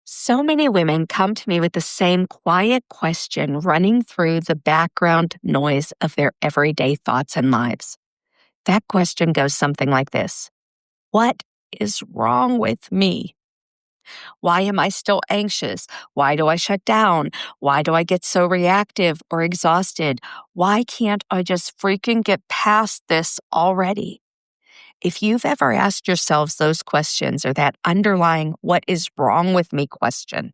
So many women come to me with the same quiet question running through the background noise of their everyday thoughts and lives. That question goes something like this: What is wrong with me? Why am I still anxious? Why do I shut down? Why do I get so reactive or exhausted? Why can't I just freaking get past this already? If you've ever asked yourselves those questions or that underlying "what is wrong with me" question,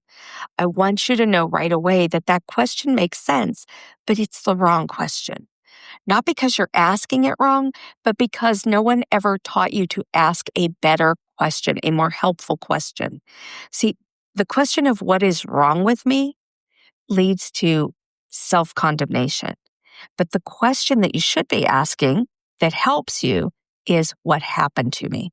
I want you to know right away that that question makes sense, but it's the wrong question. Not because you're asking it wrong, but because no one ever taught you to ask a better question, a more helpful question. See, the question of what is wrong with me leads to self-condemnation. But the question that you should be asking that helps you is, what happened to me?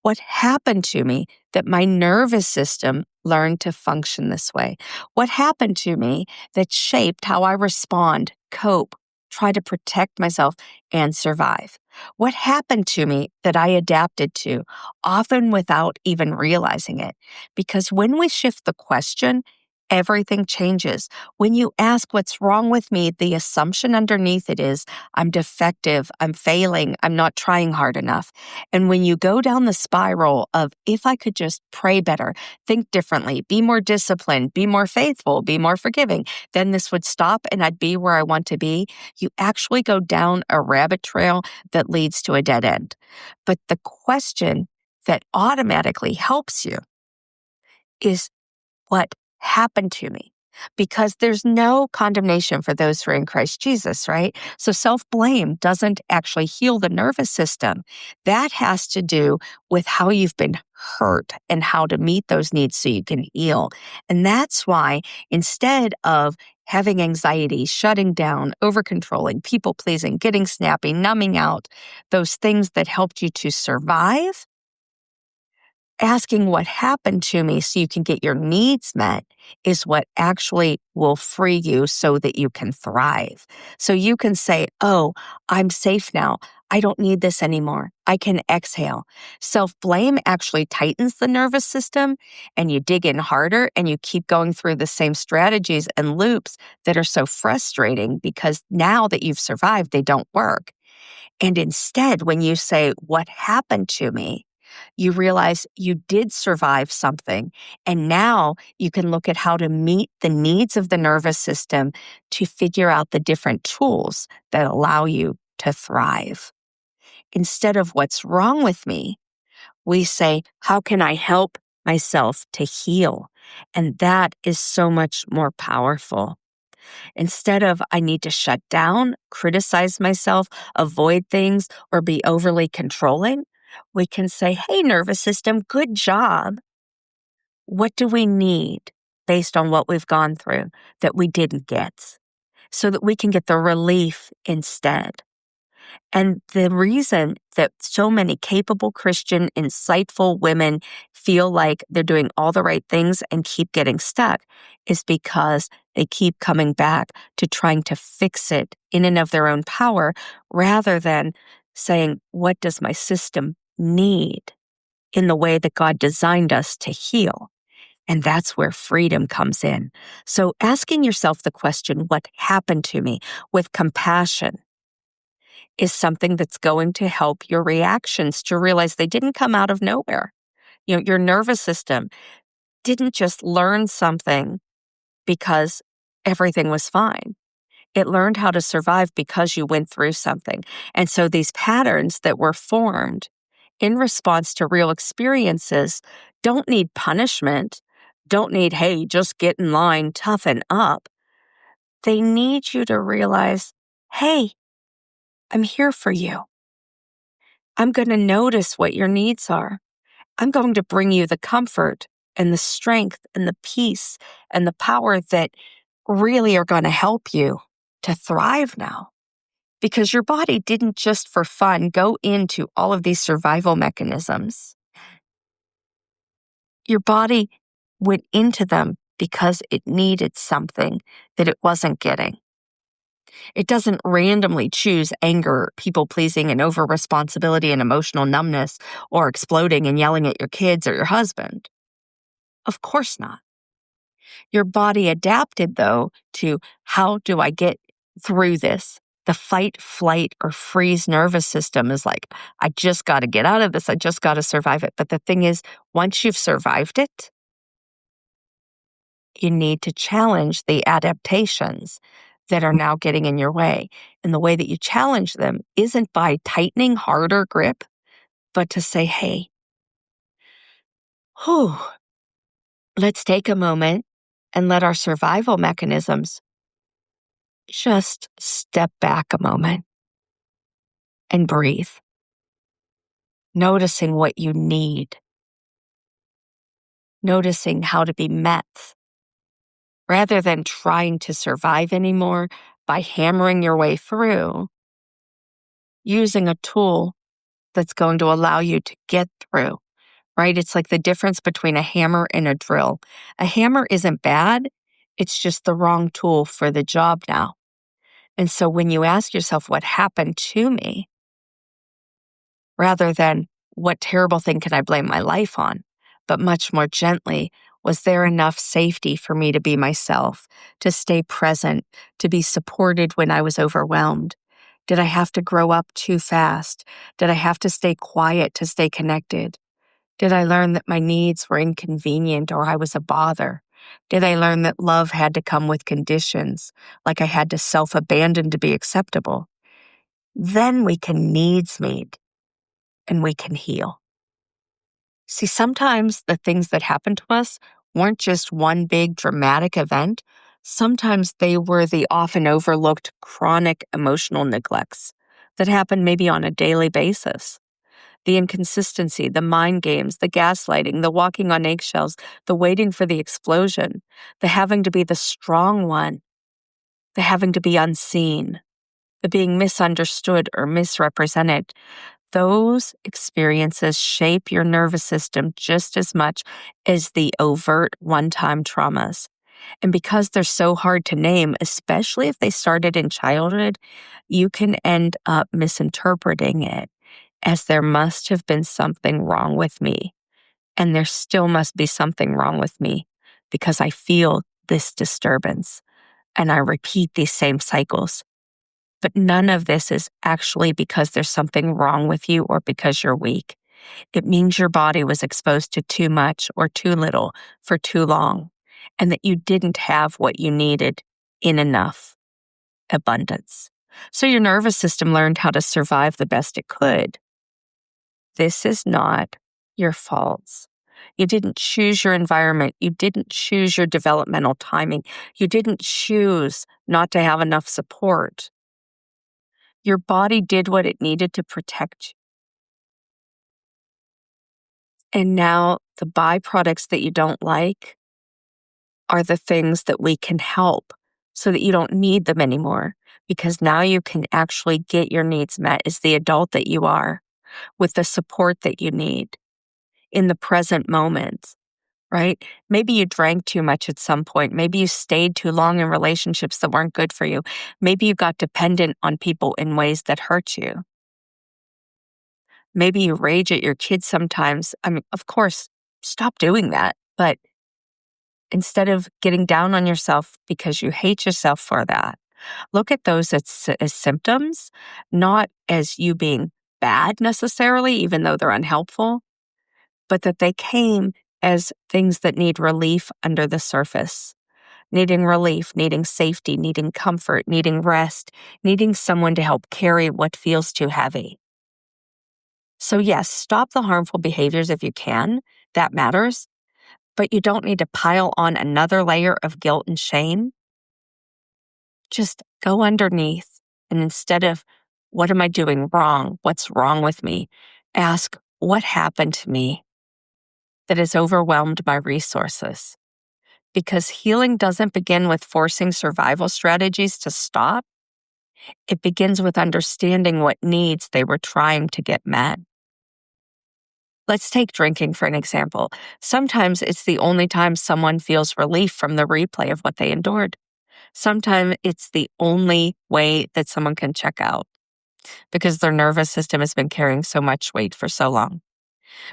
What happened to me that my nervous system learned to function this way? What happened to me that shaped how I respond, cope, try to protect myself, and survive? What happened to me that I adapted to, often without even realizing it? Because when we shift the question, everything changes. When you ask what's wrong with me, the assumption underneath it is I'm defective, I'm failing, I'm not trying hard enough. And when you go down the spiral of, if I could just pray better, think differently, be more disciplined, be more faithful, be more forgiving, then this would stop and I'd be where I want to be, you actually go down a rabbit trail that leads to a dead end. But the question that automatically helps you is, what happened to me? Because there's no condemnation for those who are in Christ Jesus, right? So self-blame doesn't actually heal the nervous system. That has to do with how you've been hurt and how to meet those needs so you can heal. And that's why instead of having anxiety, shutting down, over-controlling, people-pleasing, getting snappy, numbing out, those things that helped you to survive, asking what happened to me so you can get your needs met is what actually will free you so that you can thrive. So you can say, oh, I'm safe now. I don't need this anymore. I can exhale. Self-blame actually tightens the nervous system, and you dig in harder and you keep going through the same strategies and loops that are so frustrating because now that you've survived, they don't work. And instead, when you say, what happened to me? You realize you did survive something, and now you can look at how to meet the needs of the nervous system to figure out the different tools that allow you to thrive. Instead of what's wrong with me, we say, how can I help myself to heal? And that is so much more powerful. Instead of I need to shut down, criticize myself, avoid things, or be overly controlling, we can say, hey, nervous system, good job. What do we need based on what we've gone through that we didn't get so that we can get the relief instead? And the reason that so many capable Christian, insightful women feel like they're doing all the right things and keep getting stuck is because they keep coming back to trying to fix it in and of their own power rather than saying, what does my system need in the way that God designed us to heal? And that's where freedom comes in. So asking yourself the question, what happened to me, with compassion, is something that's going to help your reactions to realize they didn't come out of nowhere. You know, your nervous system didn't just learn something because everything was fine. It learned how to survive because you went through something. And so these patterns that were formed in response to real experiences don't need punishment, don't need, hey, just get in line, toughen up. They need you to realize, hey, I'm here for you. I'm going to notice what your needs are. I'm going to bring you the comfort and the strength and the peace and the power that really are going to help you to thrive now. Because your body didn't just for fun go into all of these survival mechanisms. Your body went into them because it needed something that it wasn't getting. It doesn't randomly choose anger, people-pleasing, and over-responsibility and emotional numbness, or exploding and yelling at your kids or your husband. Of course not. Your body adapted, though, to how do I get through this? The fight, flight, or freeze nervous system is like, I just got to get out of this. I just got to survive it. But the thing is, once you've survived it, you need to challenge the adaptations that are now getting in your way. And the way that you challenge them isn't by tightening harder grip, but to say, hey, whew, let's take a moment and let our survival mechanisms just step back a moment and breathe, noticing what you need, noticing how to be met, rather than trying to survive anymore by hammering your way through, using a tool that's going to allow you to get through, right? It's like the difference between a hammer and a drill. A hammer isn't bad, it's just the wrong tool for the job now. And so when you ask yourself, what happened to me, rather than what terrible thing can I blame my life on, but much more gently, was there enough safety for me to be myself, to stay present, to be supported when I was overwhelmed? Did I have to grow up too fast? Did I have to stay quiet to stay connected? Did I learn that my needs were inconvenient or I was a bother? Did I learn that love had to come with conditions, like I had to self-abandon to be acceptable? Then we can needs meet and we can heal. See, sometimes the things that happened to us weren't just one big dramatic event. Sometimes they were the often overlooked chronic emotional neglects that happen maybe on a daily basis. The inconsistency, the mind games, the gaslighting, the walking on eggshells, the waiting for the explosion, the having to be the strong one, the having to be unseen, the being misunderstood or misrepresented. Those experiences shape your nervous system just as much as the overt one-time traumas. And because they're so hard to name, especially if they started in childhood, you can end up misinterpreting it as there must have been something wrong with me. And there still must be something wrong with me because I feel this disturbance and I repeat these same cycles. But none of this is actually because there's something wrong with you or because you're weak. It means your body was exposed to too much or too little for too long, and that you didn't have what you needed in enough abundance. So your nervous system learned how to survive the best it could. This is not your fault. You didn't choose your environment. You didn't choose your developmental timing. You didn't choose not to have enough support. Your body did what it needed to protect you. And now the byproducts that you don't like are the things that we can help so that you don't need them anymore, because now you can actually get your needs met as the adult that you are, with the support that you need in the present moment, right? Maybe you drank too much at some point. Maybe you stayed too long in relationships that weren't good for you. Maybe you got dependent on people in ways that hurt you. Maybe you rage at your kids sometimes. I mean, of course, stop doing that. But instead of getting down on yourself because you hate yourself for that, look at those as symptoms, not as you being bad necessarily, even though they're unhelpful, but that they came as things that need relief under the surface. Needing relief, needing safety, needing comfort, needing rest, needing someone to help carry what feels too heavy. So yes, stop the harmful behaviors if you can. That matters. But you don't need to pile on another layer of guilt and shame. Just go underneath, and instead of, what am I doing wrong? What's wrong with me? Ask, what happened to me that has overwhelmed my resources? Because healing doesn't begin with forcing survival strategies to stop. It begins with understanding what needs they were trying to get met. Let's take drinking for an example. Sometimes it's the only time someone feels relief from the replay of what they endured. Sometimes it's the only way that someone can check out because their nervous system has been carrying so much weight for so long.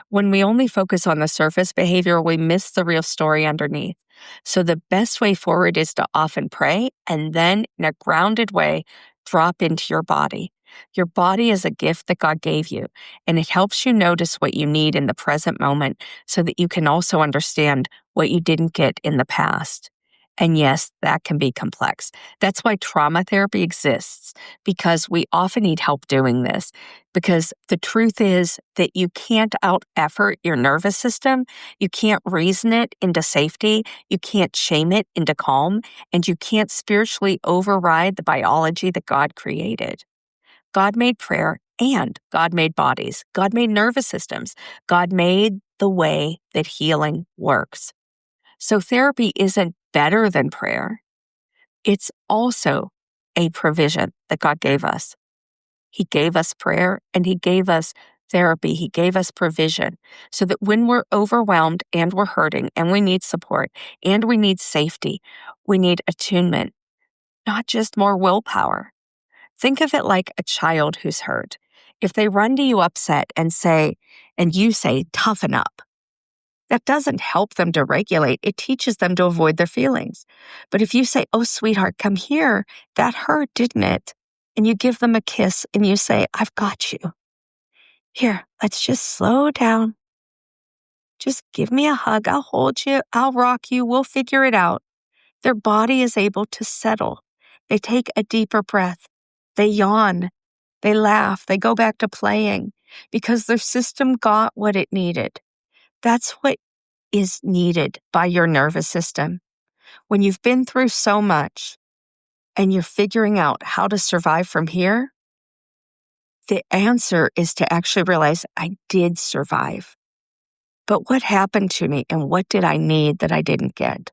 When we only focus on the surface behavior, we miss the real story underneath. So the best way forward is to often pray and then, in a grounded way, drop into your body. Your body is a gift that God gave you, and it helps you notice what you need in the present moment so that you can also understand what you didn't get in the past. And yes, that can be complex. That's why trauma therapy exists, because we often need help doing this. Because the truth is that you can't out effort your nervous system, you can't reason it into safety, you can't shame it into calm, and you can't spiritually override the biology that God created. God made prayer and God made bodies. God made nervous systems. God made the way that healing works. So therapy isn't better than prayer. It's also a provision that God gave us. He gave us prayer and He gave us therapy. He gave us provision so that when we're overwhelmed and we're hurting and we need support and we need safety, we need attunement, not just more willpower. Think of it like a child who's hurt. If they run to you upset and you say, toughen up, that doesn't help them to regulate. It teaches them to avoid their feelings. But if you say, oh, sweetheart, come here, that hurt, didn't it? And you give them a kiss and you say, I've got you. Here, let's just slow down. Just give me a hug. I'll hold you. I'll rock you. We'll figure it out. Their body is able to settle. They take a deeper breath. They yawn. They laugh. They go back to playing because their system got what it needed. That's what is needed by your nervous system. When you've been through so much and you're figuring out how to survive from here, the answer is to actually realize I did survive. But what happened to me and what did I need that I didn't get?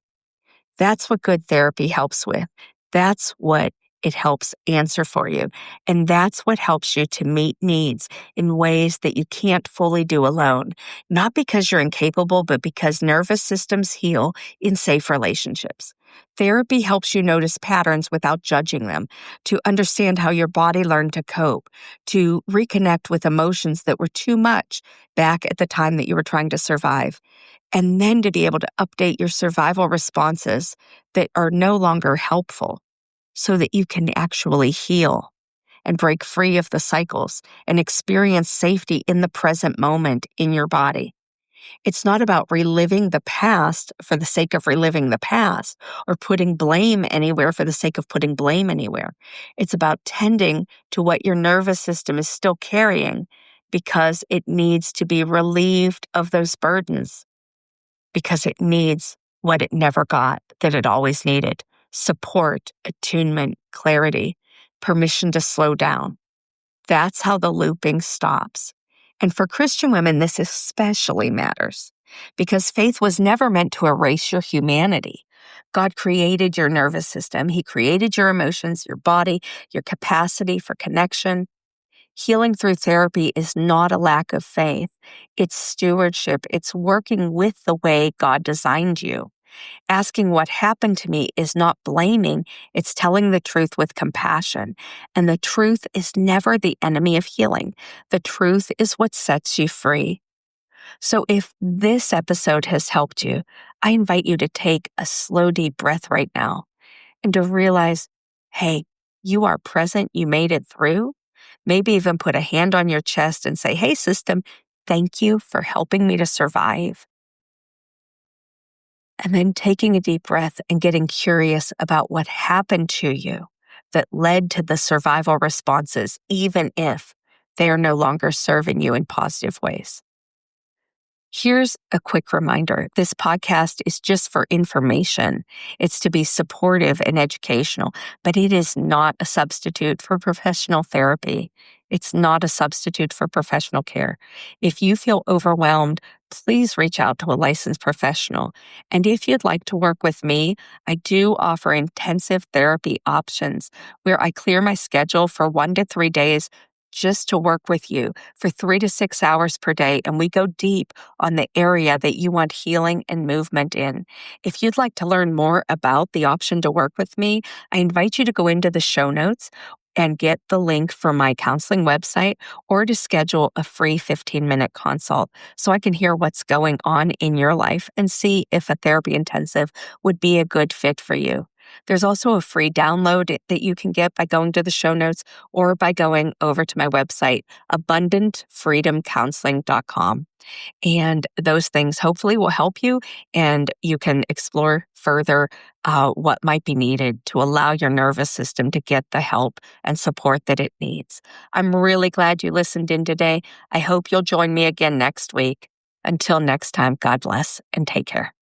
That's what good therapy helps with. That's what it helps answer for you. And that's what helps you to meet needs in ways that you can't fully do alone. Not because you're incapable, but because nervous systems heal in safe relationships. Therapy helps you notice patterns without judging them, to understand how your body learned to cope, to reconnect with emotions that were too much back at the time that you were trying to survive, and then to be able to update your survival responses that are no longer helpful so that you can actually heal and break free of the cycles and experience safety in the present moment in your body. It's not about reliving the past for the sake of reliving the past or putting blame anywhere for the sake of putting blame anywhere. It's about tending to what your nervous system is still carrying because it needs to be relieved of those burdens, because it needs what it never got that it always needed: support, attunement, clarity, permission to slow down. That's how the looping stops. And for Christian women, this especially matters because faith was never meant to erase your humanity. God created your nervous system. He created your emotions, your body, your capacity for connection. Healing through therapy is not a lack of faith. It's stewardship. It's working with the way God designed you. Asking what happened to me is not blaming, it's telling the truth with compassion. And the truth is never the enemy of healing. The truth is what sets you free. So if this episode has helped you, I invite you to take a slow, deep breath right now and to realize, hey, you are present, you made it through. Maybe even put a hand on your chest and say, hey, system, thank you for helping me to survive. And then taking a deep breath and getting curious about what happened to you that led to the survival responses, even if they are no longer serving you in positive ways. Here's a quick reminder. This podcast is just for information. It's to be supportive and educational, but it is not a substitute for professional therapy. It's not a substitute for professional care. If you feel overwhelmed, please reach out to a licensed professional. And if you'd like to work with me, I do offer intensive therapy options where I clear my schedule for 1 to 3 days just to work with you for 3 to 6 hours per day, and we go deep on the area that you want healing and movement in. If you'd like to learn more about the option to work with me, I invite you to go into the show notes and get the link for my counseling website or to schedule a free 15-minute consult so I can hear what's going on in your life and see if a therapy intensive would be a good fit for you. There's also a free download that you can get by going to the show notes or by going over to my website, abundantfreedomcounseling.com. And those things hopefully will help you, and you can explore further what might be needed to allow your nervous system to get the help and support that it needs. I'm really glad you listened in today. I hope you'll join me again next week. Until next time, God bless and take care.